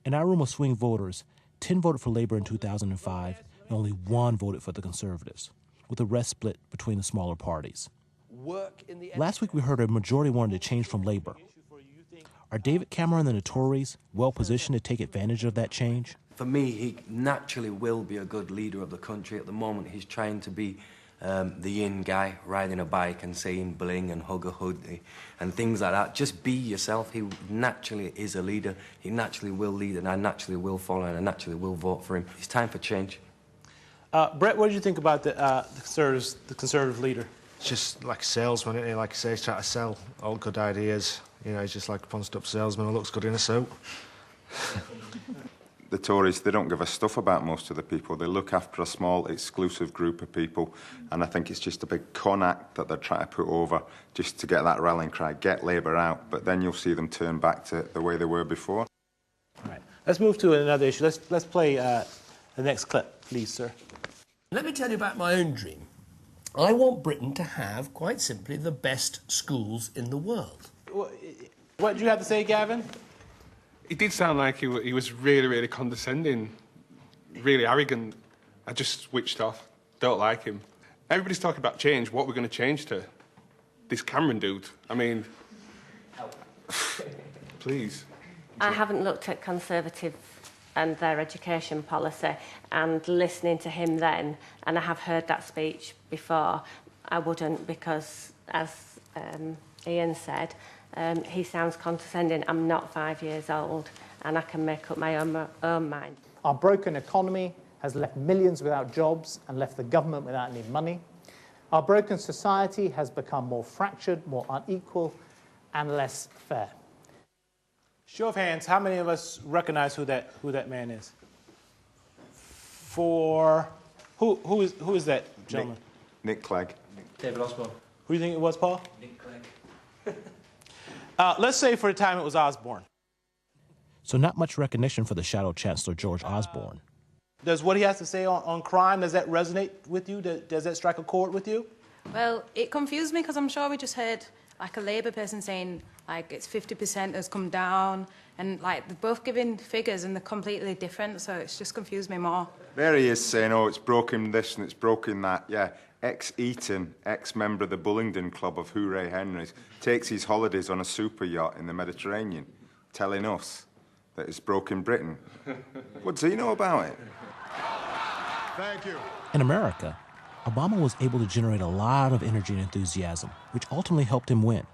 In our room of swing voters, 10 voted for Labor in 2005, and only 1 voted for the Conservatives, with the rest split between the smaller parties. Last week we heard a majority wanted to change from Labor. Are David Cameron and the Tories well-positioned to take advantage of that change? For me, he naturally will be a good leader of the country. At the moment, he's trying to be the in guy, riding a bike and saying bling and hug a hoodie and things like that. Just be yourself. He naturally is a leader. He naturally will lead, and I naturally will follow, and I naturally will vote for him. It's time for change. Brett, what did you think about the Conservative leader? It's just like a salesman, isn't he? Like I say, he's trying to sell all good ideas. You know, he's just like a punched-up salesman who looks good in a suit. The Tories, they don't give a stuff about most of the people. They look after a small, exclusive group of people, and I think it's just a big con act that they're trying to put over just to get that rallying cry, get Labour out, but then you'll see them turn back to the way they were before. All right, let's move to another issue. Let's play the next clip, please, sir. Let me tell you about my own dream. I want Britain to have, quite simply, the best schools in the world. What did you have to say, Gavin? He did sound like he was really, really condescending, really arrogant. I just switched off. Don't like him. Everybody's talking about change. What we're going to change to? This Cameron dude. I mean, please. I haven't looked at Conservative and their education policy, and listening to him then, and I have heard that speech before, I wouldn't, because, as Ian said, he sounds condescending. I'm not 5 years old, and I can make up my own mind. Our broken economy has left millions without jobs and left the government without any money. Our broken society has become more fractured, more unequal, and less fair. Show of hands, how many of us recognize who that man is? Who is that gentleman? Nick Clegg. David Osborne. Who do you think it was, Paul? Nick Clegg. Let's say for the time it was Osborne. So not much recognition for the Shadow Chancellor George Osborne. Does what he has to say on crime, does that resonate with you? Does that strike a chord with you? Well, it confused me because I'm sure we just heard like a Labour person saying like it's 50% has come down, and like they're both giving figures and they're completely different, so it's just confused me more. There he is saying, oh, it's broken this and it's broken that. Yeah, ex-Eton, ex-member of the Bullingdon Club of Hooray Henrys, takes his holidays on a super yacht in the Mediterranean, telling us that it's broken Britain. What does he know about it? Thank you. In America, Obama was able to generate a lot of energy and enthusiasm, which ultimately helped him win.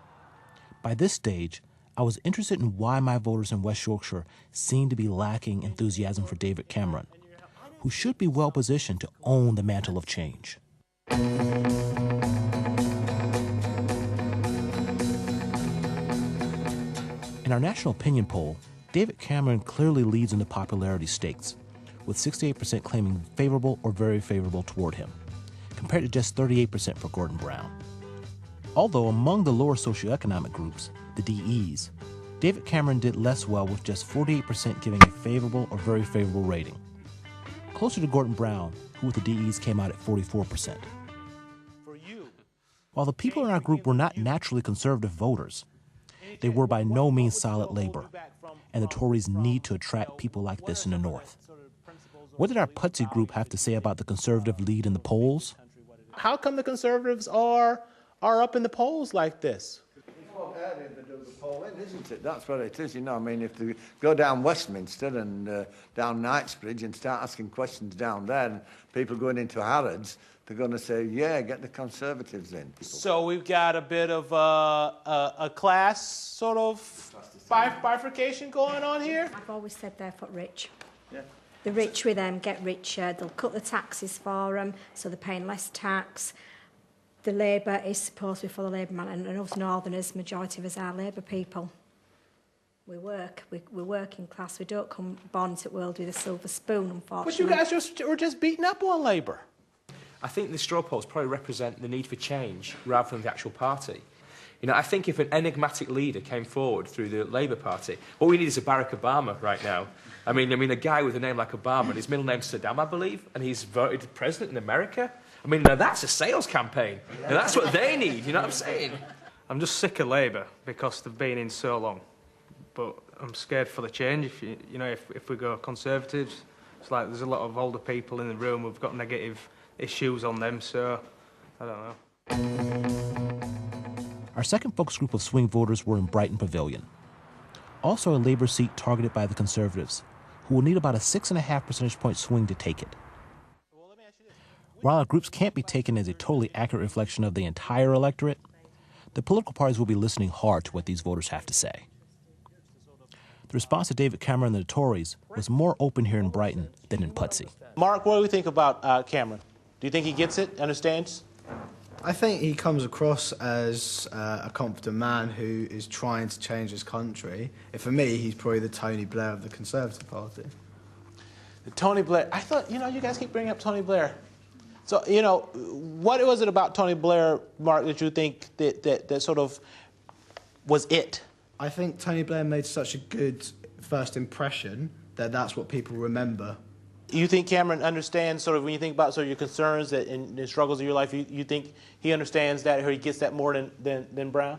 By this stage, I was interested in why my voters in West Yorkshire seemed to be lacking enthusiasm for David Cameron, who should be well positioned to own the mantle of change. In our national opinion poll, David Cameron clearly leads in the popularity stakes, with 68% claiming favorable or very favorable toward him, compared to just 38% for Gordon Brown. Although among the lower socioeconomic groups, the DEs, David Cameron did less well, with just 48% giving a favorable or very favorable rating, closer to Gordon Brown, who with the DEs came out at 44%. While the people in our group were not naturally conservative voters, they were by no means solid Labour, and the Tories need to attract people like this in the North. What did our Pudsey group have to say about the Conservative lead in the polls? How come the Conservatives are up in the polls like this? It's what area they do the polling, isn't it? That's what it is, you know. I mean, if they go down Westminster and down Knightsbridge and start asking questions down there, and people going into Harrods, they're going to say, yeah, get the Conservatives in. So we've got a bit of a class sort of bifurcation going on here? I've always said they're for rich. Yeah. The rich with them get richer. They'll cut the taxes for them, so they're paying less tax. The Labour is supposed to be for the Labour man, and us Northerners, majority of us are Labour people. We work. We're working class. We don't come born into the world with a silver spoon, unfortunately. But you guys were just beating up on Labour. I think the straw polls probably represent the need for change rather than the actual party. You know, I think if an enigmatic leader came forward through the Labour Party, what we need is a Barack Obama right now. I mean, a guy with a name like Obama, and his middle name's Saddam, I believe, and he's voted president in America. I mean, now that's a sales campaign. Now that's what they need, you know what I'm saying? I'm just sick of Labour because they've been in so long. But I'm scared for the change. If we go Conservatives, it's like there's a lot of older people in the room who've got negative issues on them, so I don't know. Our second focus group of swing voters were in Brighton Pavilion. Also a Labour seat targeted by the Conservatives, who will need about a 6.5 percentage point swing to take it. While our groups can't be taken as a totally accurate reflection of the entire electorate, the political parties will be listening hard to what these voters have to say. The response to David Cameron and the Tories was more open here in Brighton than in Pudsey. Mark, what do we think about Cameron? Do you think he gets it, understands? I think he comes across as a confident man who is trying to change his country. For me, he's probably the Tony Blair of the Conservative Party. The Tony Blair. I thought, you guys keep bringing up Tony Blair. So, what was it about Tony Blair, Mark, that you think that sort of was it? I think Tony Blair made such a good first impression that that's what people remember. You think Cameron understands, sort of, when you think about sort of your concerns and the struggles of your life, you think he understands that, or he gets that more than Brown?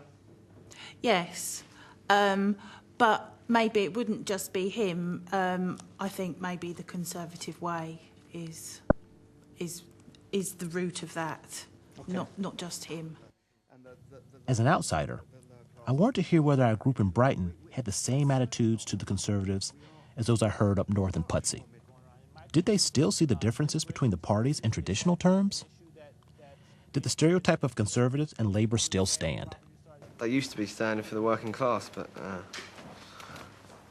Yes, but maybe it wouldn't just be him. I think maybe the Conservative way is the root of that, okay. Not just him. As an outsider, I wanted to hear whether our group in Brighton had the same attitudes to the Conservatives as those I heard up north in Pudsey. Did they still see the differences between the parties in traditional terms? Did the stereotype of Conservatives and Labour still stand? They used to be standing for the working class, but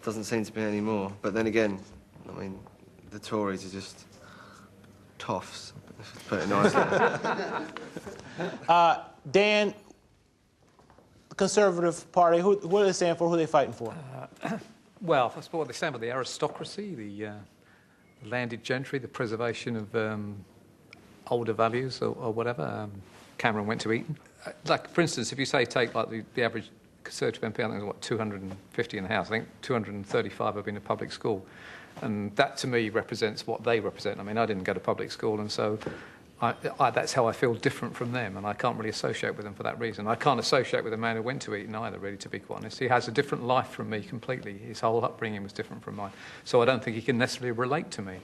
doesn't seem to be anymore. But then again, I mean, the Tories are just toffs, to put it nicely. Dan, the Conservative Party, what do they stand for? Who are they fighting for? Well, I suppose they stand for the aristocracy, the landed gentry, the preservation of older values or whatever. Cameron went to Eton. Like, for instance, if you take like the average Conservative MP, I think it's 250 in the House. I think 235 have been in public school. And that, to me, represents what they represent. I mean, I didn't go to public school, and so that's how I feel different from them, and I can't really associate with them for that reason. I can't associate with a man who went to Eton either, really, to be quite honest. He has a different life from me completely. His whole upbringing was different from mine. So I don't think he can necessarily relate to me.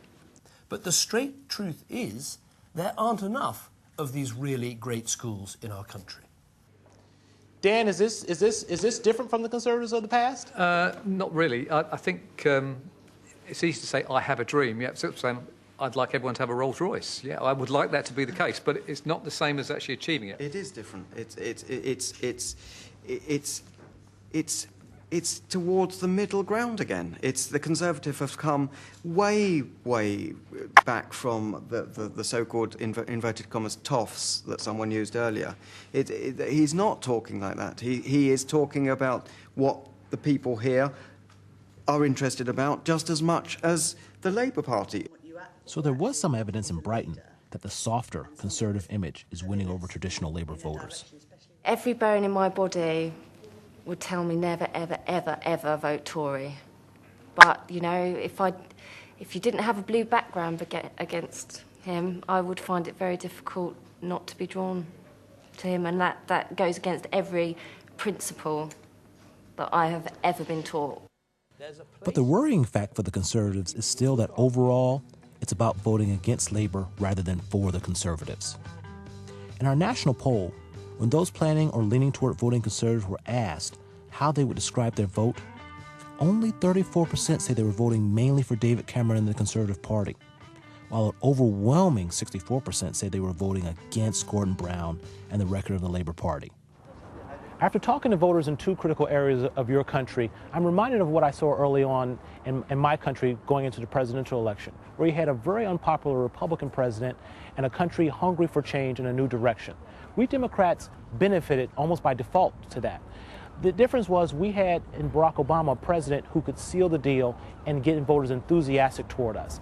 But the straight truth is there aren't enough of these really great schools in our country. Dan, is this different from the Conservatives of the past? Not really. I think it's easy to say, I have a dream. Yeah, so I'd like everyone to have a Rolls Royce. Yeah, I would like that to be the case, but it's not the same as actually achieving it. It is different. It's towards the middle ground again. It's the Conservative have come way back from the so-called inverted commas toffs that someone used earlier. He's not talking like that. He is talking about what the people here are interested about just as much as the Labour Party. So there was some evidence in Brighton that the softer Conservative image is winning over traditional Labour voters. Every bone in my body would tell me never, ever, ever, ever vote Tory. But, if you didn't have a blue background against him, I would find it very difficult not to be drawn to him, and that goes against every principle that I have ever been taught. But the worrying fact for the Conservatives is still that overall, it's about voting against Labour rather than for the Conservatives. In our national poll, when those planning or leaning toward voting Conservatives were asked how they would describe their vote, only 34% say they were voting mainly for David Cameron and the Conservative Party, while an overwhelming 64% say they were voting against Gordon Brown and the record of the Labour Party. After talking to voters in two critical areas of your country, I'm reminded of what I saw early on in my country going into the presidential election, where you had a very unpopular Republican president and a country hungry for change and a new direction. We Democrats benefited almost by default to that. The difference was we had in Barack Obama a president who could seal the deal and get voters enthusiastic toward us.